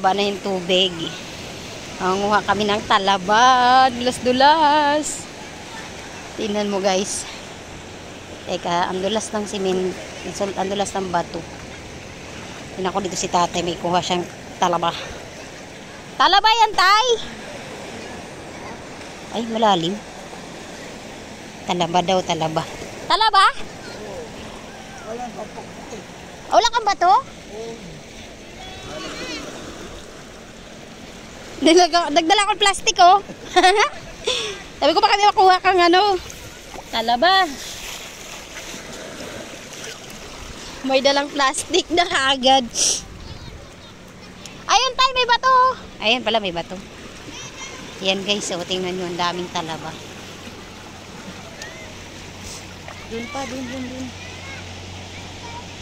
bumaba na yung tubig. Nangunguha kami ng talaba. Dulas-dulas. Tingnan mo guys. Teka, ang dulas ng simen. Ang dulas ng bato. Tingnan ko dito si tatay. May kuha siyang talaba. Talaba yan, tay! Ay, malalim. Talaba daw, talaba. Talaba? Wala kang bato? Nagdala akong plastic, oh. Sabi ko pa kami makuha kang ano. Talaba. May dalang plastic na agad. Ayun tayo, may bato. Ayun pala, may bato. Yan guys, so tingnan nyo, ang daming talaba. Dun pa, dun.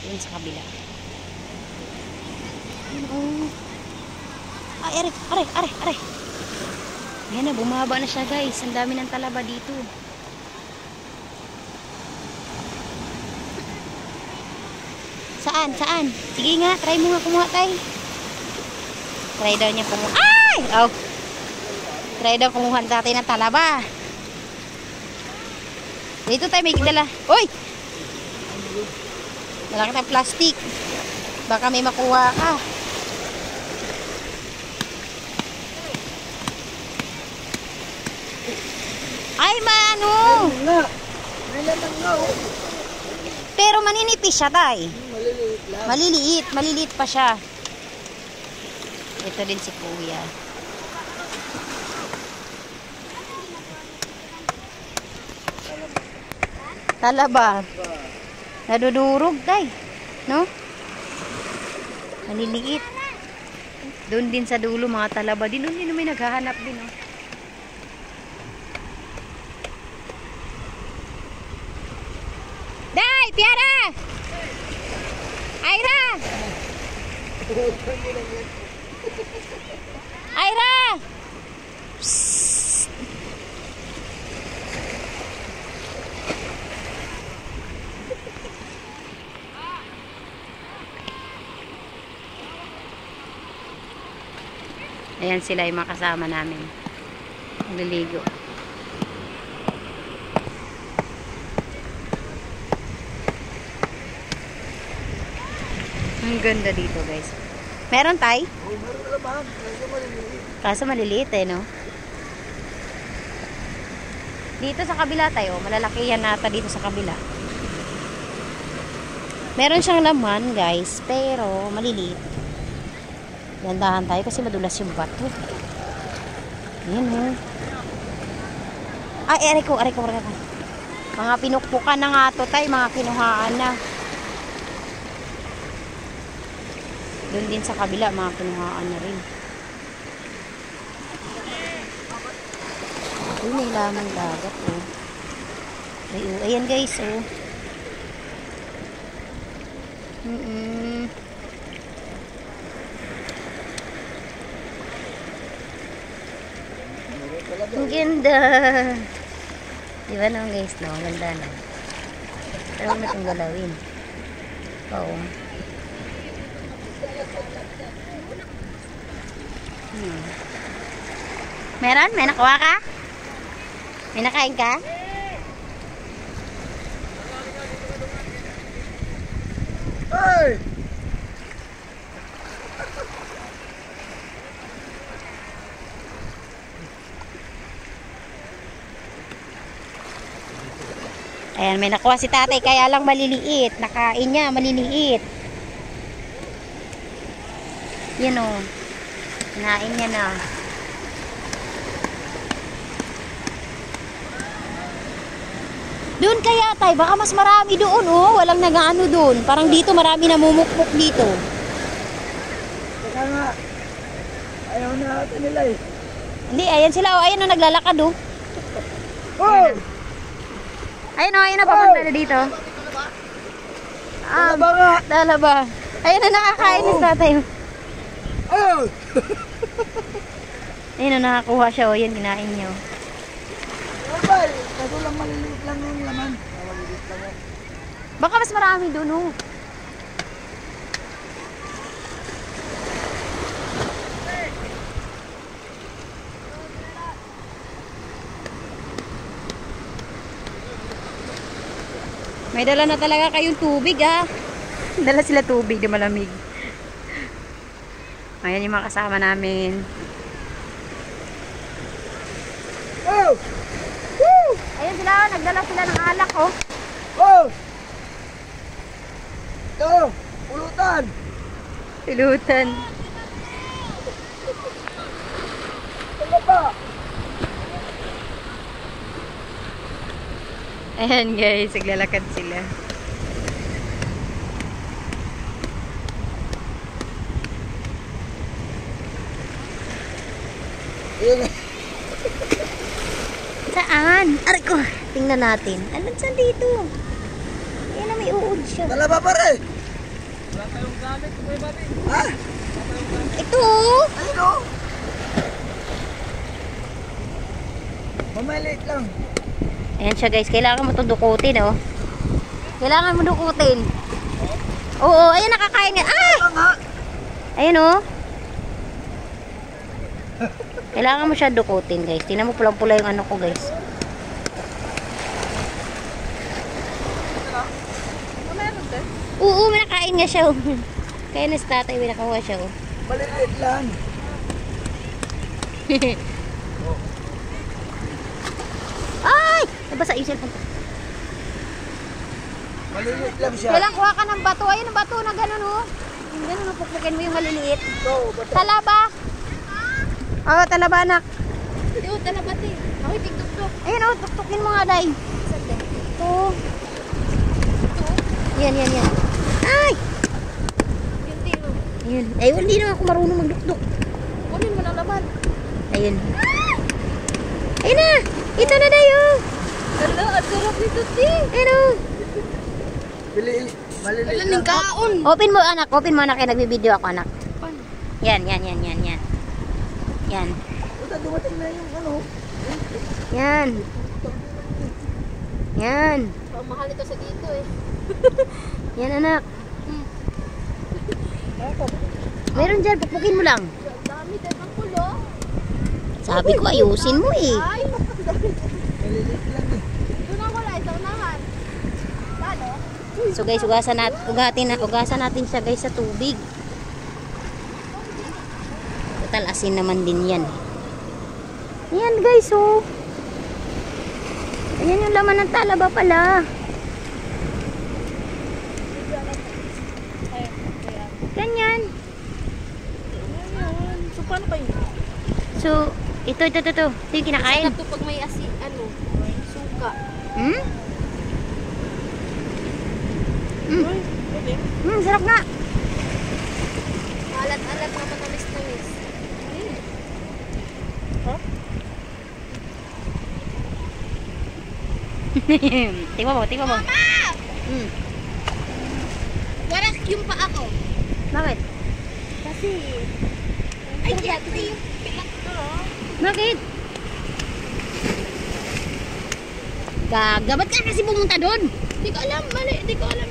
Dun sa kabila. Oh. Ay, are. Ayan na, bumaba na siya guys. Ang dami ng talaba dito. Saan? Sige nga, try mo nga kumuha tayo. Try daw niya kumuha. Ay! Oh. Try daw kumuha natin ng talaba. Dito tayo may kidala. Uy! Dala kita plastic. Baka may makuha ka. Ay, maano? Pero maninipis siya, tay. Maliliit pa siya. Ito din si kuya. Talaba. Nadudurog, tay. No? Maliliit. Doon din sa dulo, mga talaba din. Doon din may naghahanap din, no? Day! Piara! Aira! Aira! Psst! Ayan sila yung mga kasama namin. Nagliligo. Ang ganda dito guys. Meron tay? Meron naman. Kaso maliliit eh, no? Dito sa kabila tayo, malalaki yan nata dito sa kabila. Meron siyang laman guys, pero maliliit. Dandahan tayo kasi madulas yung bato. Ayan o. Ay, aray ko. Mga pinukpukan na nga to tayo, mga kinuhaan na. Doon din sa kabila, mga kinuhaan na rin. Uy, may laman dagat oh. Ay, oh. Ayan guys oh. Ang ganda. Diba naman guys, no? Ang ganda na. Pero huwag na itong galawin. Oo. Meron? May nakuha ka? May nakain ka? Hey! Ayan, may nakuha si tatay, kaya lang maliliit. Nakain niya, maliliit. Yan o. Kinain niya na. Doon kaya tay, baka mas marami doon oh. Walang nag-ano doon. Parang dito marami namumukpok dito. Teka nga. Ayaw na natin nila eh. Hindi, ayan sila oh. Ayan o, naglalakad oh. Oh! Ayun o, ayun na, papunta na dito. Talaba nga! Talaba. Ayun na, nakakain ni tatay. Oh! Ayun na, nakakuha siya o. Yan, kinain niyo. Abay! Kaso lang maliliit lang yung laman. Maliliit lang yan. Baka mas marami doon o. May dala na talaga kayong tubig, ah. Dala sila tubig na malamig. Ayan yung mga kasama namin. Oh! Woo! Ayan sila, nagdala sila ng alak, oh. Oh! Ito, pulutan. Pilutan. Ano ba? Ayan guys, naglalakad sila. Ayan. Saan? Aray ko. Tingnan natin. Ano saan dito? Ayan na, may uod siya. Talaba pa rin. Ha? Ito oh. Ayun o. Mamaliit lang. Ayan siya guys, kailangan mo ito dukutin oh. Kailangan mo dukutin. Oo, ayan nakakain nga. Ah! Nga. Ayan oh. Kailangan mo siya dukutin guys. Tingnan mo pulang-pula yung ano ko guys. Oo, may nakain nga siya oh. Kaya na sa tatay, may nakakuha siya oh. Maliliit lang. Ay! Nabasa yung cellphone ko. Maliliit lang siya. Kailangan kuha ka ng bato. Ayun ang bato na gano'n oh. Yung gano'n, pupukpukin mo yung maliliit. Ito, bato. Talaba. Oo, talaba anak. Ito, talabati. Ako tigtok-tok. Ayun oh, tuktukin mo nga day. Ito. Yan. Ay! Yung tiro. Ayun. Ay, hindi na ako marunong magdukduk. Kunin mo na naman. Ayun. Ayun na! Ito na dayo! Hala, at sarap nito, ti. Ayun oh. Maliliit Wala lang. ng kaon. Open mo anak, kaya nagbibideo ako anak. Paano? Yan. Yan. Puta, dumating na yung ano. Yan. Mahal ito sa dito eh. Yan anak. Meron dyan, pupukin mo lang. Ang dami din ng kulo. Sabi ko ayusin mo eh. Ay, Maliliit lang eh. doon ako lang sa unahan. Paano? So guys, ugasan natin siya guys sa tubig. Total asin naman din yan. Yan guys oh. Ayan yung laman ng talaba pala. Ganyan. So, paano kayo? So, ito. Ito yung kinakain. Sarap to pag may suka. Hmm? Sarap nga. Alat-alat na matamis-tamis. Tingnan mo. Mama! Warak yung pa ako. Bakit? Kasi... Ay, ito yung pinak ko. Bakit? Gaga, ba't ka kasi pumunta doon? Di ko alam, mali. Di ko alam.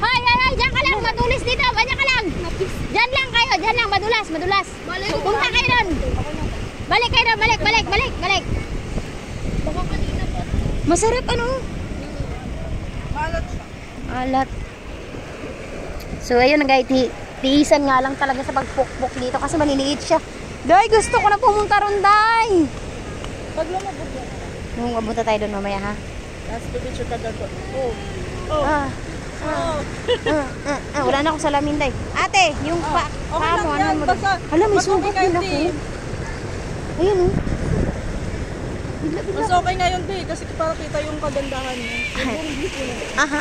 Hay, diyan ka lang, madulis dito, diyan ka lang. Diyan lang kayo, diyan lang, madulas. Mali. Punta kayo doon. Balik kayo doon, balik. Baka kanina pa. Masarap ano? Malat siya. Alat. So ayun na guys, tiisan nga lang talaga sa pagpukpok dito kasi maliliit siya. Day, gusto ko na pumunta ron, Day. Pag lumabog yan. Nung mabuta tayo doon mamaya ha. Last to picture ka doon. Wala na akong salamin, Day. Ate, yung pa mo, ano mo doon? Hala, may sugat din ako. Ayun oh. Mas okay nga yun, Day, kasi para kita yung kagandahan niya. Aha.